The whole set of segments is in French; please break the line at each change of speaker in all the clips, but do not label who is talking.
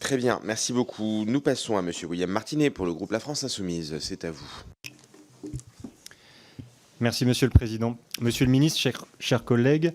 Très bien, merci beaucoup. Nous passons à Monsieur William Martinet pour le groupe La France Insoumise. C'est à vous.
Merci Monsieur le Président. Monsieur le Ministre, chers collègues,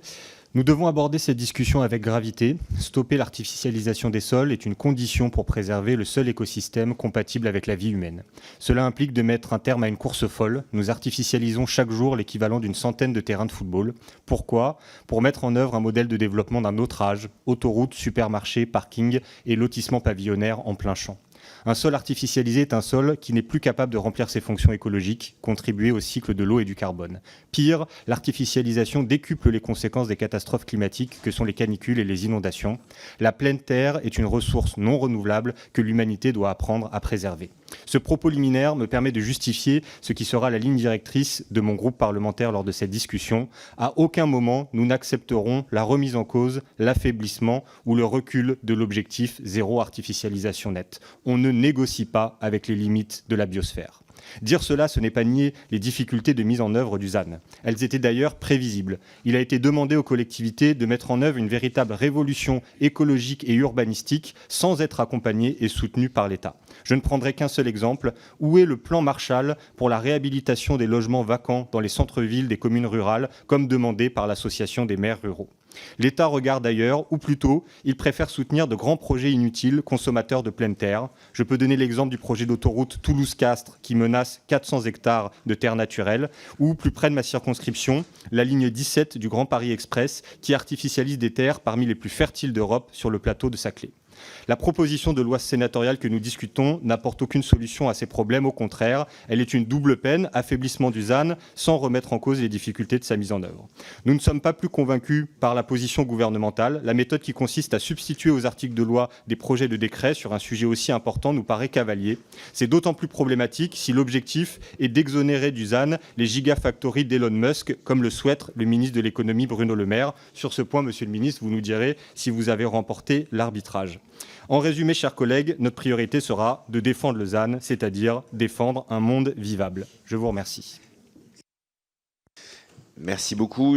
nous devons aborder cette discussion avec gravité. Stopper l'artificialisation des sols est une condition pour préserver le seul écosystème compatible avec la vie humaine. Cela implique de mettre un terme à une course folle. Nous artificialisons chaque jour l'équivalent d'une centaine de terrains de football. Pourquoi ? Pour mettre en œuvre un modèle de développement d'un autre âge, autoroutes, supermarchés, parkings et lotissements pavillonnaires en plein champ. Un sol artificialisé est un sol qui n'est plus capable de remplir ses fonctions écologiques, contribuer au cycle de l'eau et du carbone. Pire, l'artificialisation décuple les conséquences des catastrophes climatiques que sont les canicules et les inondations. La pleine terre est une ressource non renouvelable que l'humanité doit apprendre à préserver. Ce propos liminaire me permet de justifier ce qui sera la ligne directrice de mon groupe parlementaire lors de cette discussion. À aucun moment, nous n'accepterons la remise en cause, l'affaiblissement ou le recul de l'objectif zéro artificialisation nette. On ne négocie pas avec les limites de la biosphère. Dire cela, ce n'est pas nier les difficultés de mise en œuvre du ZAN. Elles étaient d'ailleurs prévisibles. Il a été demandé aux collectivités de mettre en œuvre une véritable révolution écologique et urbanistique sans être accompagnées et soutenues par l'État. Je ne prendrai qu'un seul exemple. Où est le plan Marshall pour la réhabilitation des logements vacants dans les centres-villes des communes rurales, comme demandé par l'Association des maires ruraux ? L'État regarde ailleurs, ou plutôt, il préfère soutenir de grands projets inutiles, consommateurs de pleine terre. Je peux donner l'exemple du projet d'autoroute Toulouse-Castres qui menace 400 hectares de terres naturelles, ou plus près de ma circonscription, la ligne 17 du Grand Paris Express qui artificialise des terres parmi les plus fertiles d'Europe sur le plateau de Saclay. La proposition de loi sénatoriale que nous discutons n'apporte aucune solution à ces problèmes, au contraire, elle est une double peine, affaiblissement du ZAN, sans remettre en cause les difficultés de sa mise en œuvre. Nous ne sommes pas plus convaincus par la position gouvernementale. La méthode qui consiste à substituer aux articles de loi des projets de décret sur un sujet aussi important nous paraît cavalier. C'est d'autant plus problématique si l'objectif est d'exonérer du ZAN les gigafactories d'Elon Musk, comme le souhaite le ministre de l'économie Bruno Le Maire. Sur ce point, monsieur le ministre, vous nous direz si vous avez remporté l'arbitrage. En résumé, chers collègues, notre priorité sera de défendre le ZAN, c'est-à-dire défendre un monde vivable. Je vous remercie.
Merci beaucoup.